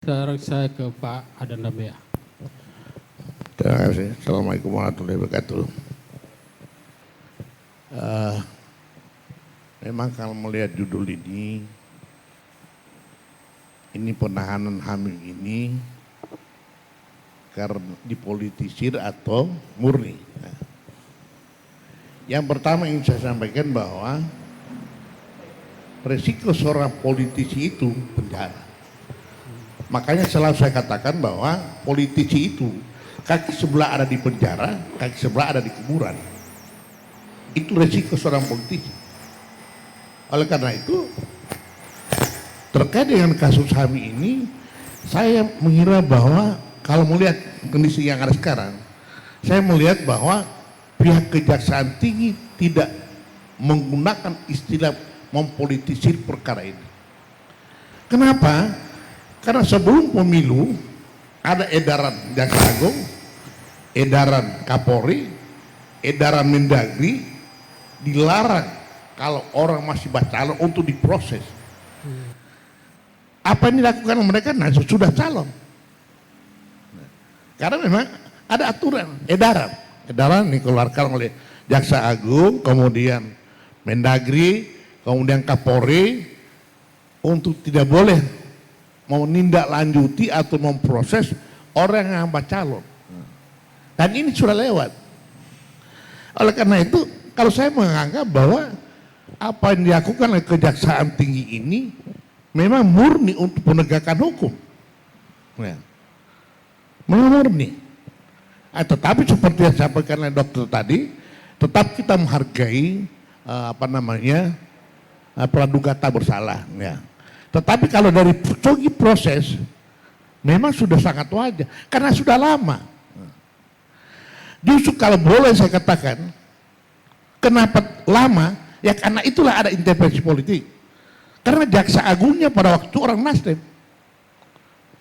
Sekarang saya ke Pak Adan Damea. Terima kasih. Assalamualaikum warahmatullahi wabarakatuh. Memang kalau melihat judul ini penahanan Hamim ini karena dipolitisir atau murni. Yang pertama ingin saya sampaikan bahwa resiko seorang politisi itu penjara. Makanya selalu saya katakan bahwa politisi itu kaki sebelah ada di penjara, kaki sebelah ada di kuburan. Itu resiko seorang politisi. Oleh karena itu, terkait dengan kasus HAMI ini, saya mengira bahwa kalau melihat kondisi yang ada sekarang, saya melihat bahwa pihak Kejaksaan Tinggi tidak menggunakan istilah mempolitisir perkara ini. Kenapa? Karena sebelum pemilu ada edaran Jaksa Agung, edaran Kapolri, edaran Mendagri, dilarang kalau orang masih calon untuk diproses. Apa yang dilakukan mereka? Nah, sudah calon. Karena memang ada aturan, edaran dikeluarkan oleh Jaksa Agung, kemudian Mendagri, kemudian Kapolri untuk tidak boleh menindaklanjuti atau memproses orang yang calon. Dan ini sudah lewat. Oleh karena itu, kalau saya menganggap bahwa apa yang dilakukan oleh Kejaksaan Tinggi ini memang murni untuk penegakan hukum. Ya. Murni. Tetapi seperti yang disampaikan oleh dokter tadi, tetap kita menghargai praduga tak bersalah. Ya. Tetapi kalau dari segi proses, memang sudah sangat wajar, karena sudah lama. Justru kalau boleh saya katakan, kenapa lama? Ya karena itulah ada intervensi politik. Karena Jaksa Agungnya pada waktu orang Nasdem.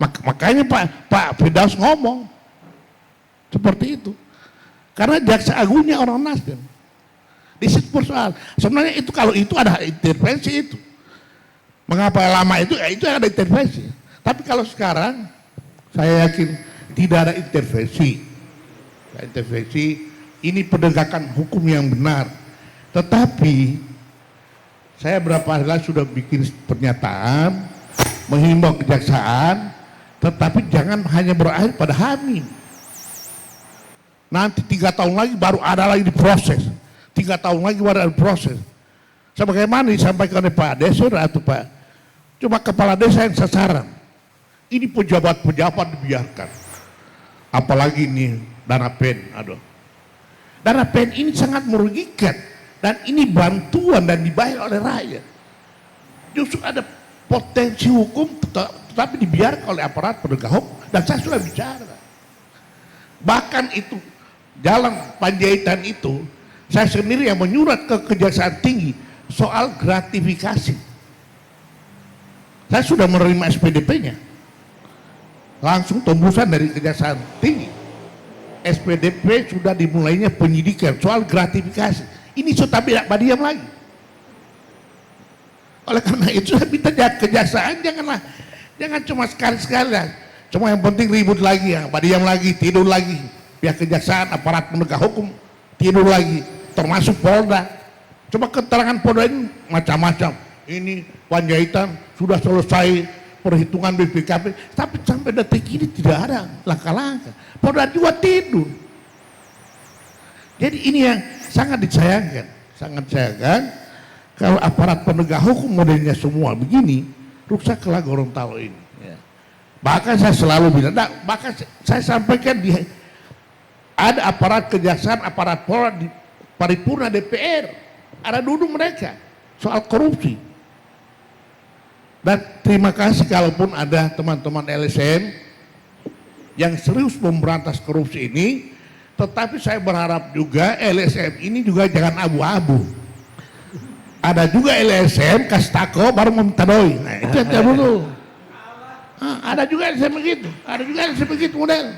Makanya Pak Firdaus ngomong seperti itu. Karena Jaksa Agungnya orang Nasdem. Di situ persoalan. Sebenarnya itu kalau itu ada intervensi itu. Mengapa lama itu? Ya itu yang ada intervensi. Tapi kalau sekarang, saya yakin tidak ada intervensi. Ini penegakan hukum yang benar. Tetapi saya berapa hari lalu sudah bikin pernyataan menghimbau kejaksaan, tetapi jangan hanya berakhir pada Hamim. Nanti 3 tahun lagi baru ada lagi diproses. 3 tahun lagi baru ada proses. Sebagaimana disampaikan oleh Pak Desur atau Pak, cuma kepala desa yang sasaran. Ini pejabat-pejabat dibiarkan. Apalagi ini dana pen, Dana pen ini sangat merugikan dan ini bantuan dan dibayar oleh rakyat. Justru ada potensi hukum tetapi dibiarkan oleh aparat penegak hukum, dan saya sudah bicara. Bahkan itu jalan Panjaitan itu saya sendiri yang menyurat ke Kejaksaan Tinggi soal gratifikasi. Saya sudah menerima SPDP-nya. Langsung tembusan dari Kejaksaan Tinggi. SPDP sudah dimulainya penyidikan soal gratifikasi. Ini sudah tidak diam lagi. Oleh karena itu saya minta kejaksaan jangan cuma sekali-sekali lah. Cuma yang penting ribut lagi ya, diam lagi, tidur lagi. Pihak kejaksaan, aparat penegak hukum tidur lagi, termasuk Polda. Coba keterangan Polda ini macam-macam. Ini Panjaitan sudah selesai perhitungan BPKP, tapi sampai detik ini tidak ada langkah-langkah. Polda juga tidur. Jadi ini yang sangat disayangkan, kalau aparat penegak hukum modelnya semua begini, rusaklah Gorontalo ini. Ya. Bahkan saya selalu bilang, bahkan saya sampaikan ada aparat kejaksaan, aparat Polda di paripurna DPR, ada duduk mereka soal korupsi. Dan terima kasih kalaupun ada teman-teman LSM yang serius memberantas korupsi ini, tetapi saya berharap juga LSM ini juga jangan abu-abu. Ada juga LSM kasih tako baru meminta doi. Nah itu yang dulu. Ada juga LSM begitu, model.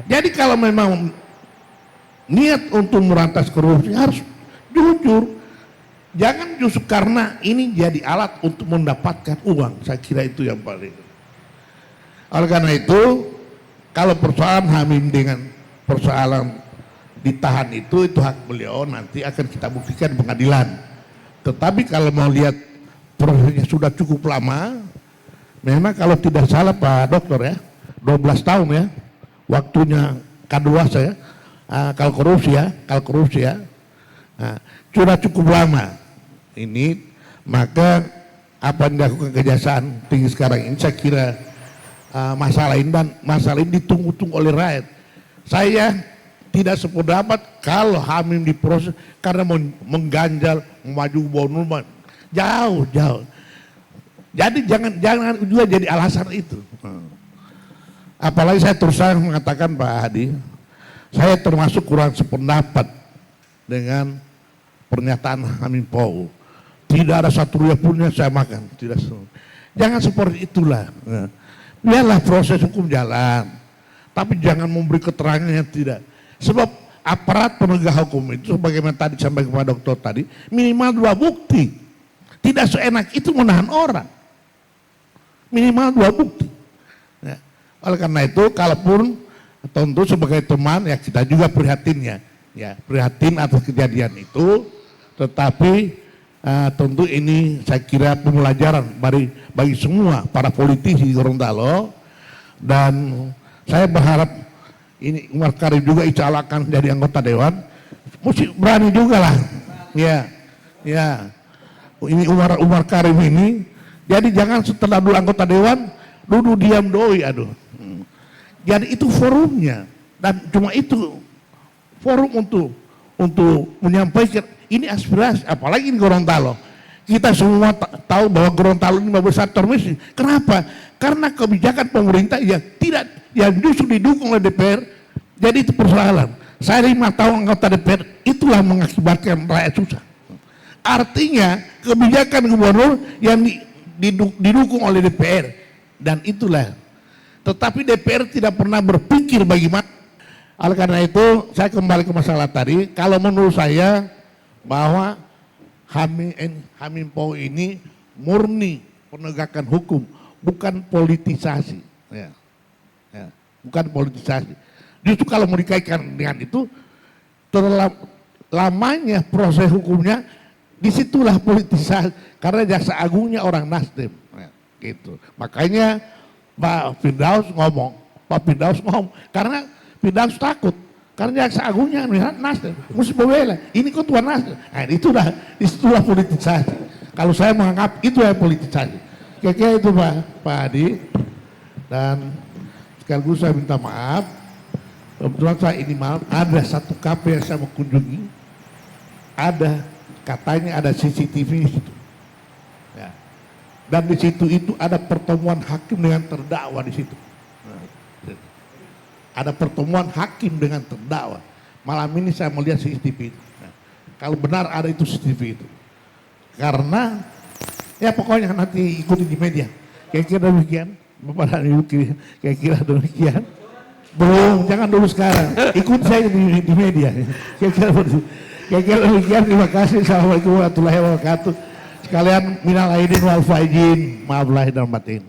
Jadi kalau memang niat untuk memberantas korupsi harus jujur. Jangan justru karena ini jadi alat untuk mendapatkan uang. Saya kira itu yang paling. Oleh karena itu, kalau persoalan Hamim dengan persoalan ditahan itu hak beliau, nanti akan kita buktikan di pengadilan. Tetapi kalau mau lihat prosesnya sudah cukup lama, memang kalau tidak salah Pak Dokter ya, 12 tahun ya, waktunya kadaluarsa ya, kalau korupsi ya, nah, sudah cukup lama. Ini maka apa yang dilakukan Kejaksaan Tinggi sekarang ini saya kira masalah ini ditunggu-tunggu oleh rakyat. Saya tidak sependapat kalau Hamim diproses karena mengganjal maju gubernur, jauh. Jadi jangan juga jadi alasan itu. Apalagi saya terus terang mengatakan Pak Hadi, saya termasuk kurang sependapat dengan pernyataan Hamim Pau. Tidak ada satu rupiah pun yang saya makan. Jangan seperti itulah. Biarlah proses hukum jalan, tapi jangan memberi keterangan yang tidak. Sebab aparat penegak hukum itu, sebagaimana tadi sampai kepada dokter tadi, minimal 2 bukti. Tidak seenak itu menahan orang. Minimal 2 bukti. Ya. Oleh karena itu, kalaupun tentu sebagai teman ya kita juga prihatinnya, ya prihatin atas kejadian itu. Tetapi tentu ini saya kira pembelajaran bagi semua para politisi di Gorontalo, dan saya berharap ini Umar Karim juga insya Allah akan jadi anggota dewan, mesti berani juga lah, ya ini Umar Karim ini, jadi jangan setelah dulu anggota dewan duduk diam doi, jadi itu forumnya, dan cuma itu forum untuk menyampaikan ini aspirasi, apalagi di Gorontalo. Kita semua tahu bahwa Gorontalo ini besar termiskin. Kenapa? Karena kebijakan pemerintah yang justru didukung oleh DPR. Jadi itu persoalan. Saya 5 tahun anggota DPR, itulah mengakibatkan rakyat susah. Artinya kebijakan gubernur yang didukung oleh DPR, dan itulah. Tetapi DPR tidak pernah berpikir bagaimana. Oleh karena itu saya kembali ke masalah tadi. Kalau menurut saya bahwa Hamim Pau ini murni penegakan hukum, bukan politisasi, bukan politisasi. Justru kalau mau dikaitkan dengan itu, lamanya proses hukumnya, disitulah politisasi, karena jaksa agungnya orang Nasdem, gitu. Makanya Pak Firdaus ngomong, karena Firdaus takut. Karena jaksa agungnya Nasdem, mesti membela. Ini ketua Nasdem. Nah, itulah politisasi. Kalau saya menganggap itu ya politisasi. Kira-kira itu Pak Hadi. Dan sekaligus saya minta maaf. Kebetulan saya ini malam ada satu kafe yang saya mau kunjungi. Katanya ada CCTV di situ. Ya. Dan di situ itu ada pertemuan hakim dengan terdakwa di situ. Ada pertemuan hakim dengan terdakwa. Malam ini saya melihat CCTV itu. Nah, kalau benar ada itu CCTV itu. Karena ya pokoknya nanti ikuti di media. Kira-kira demikian. Bapak dan Ibu kira-kira demikian. Belum, jangan dulu sekarang. Ikut saya di media. Kira-kira demikian. Terima kasih. Assalamualaikum warahmatullahi wabarakatuh. Sekalian minal aidin wal faizin. Maaf lahir dan batin.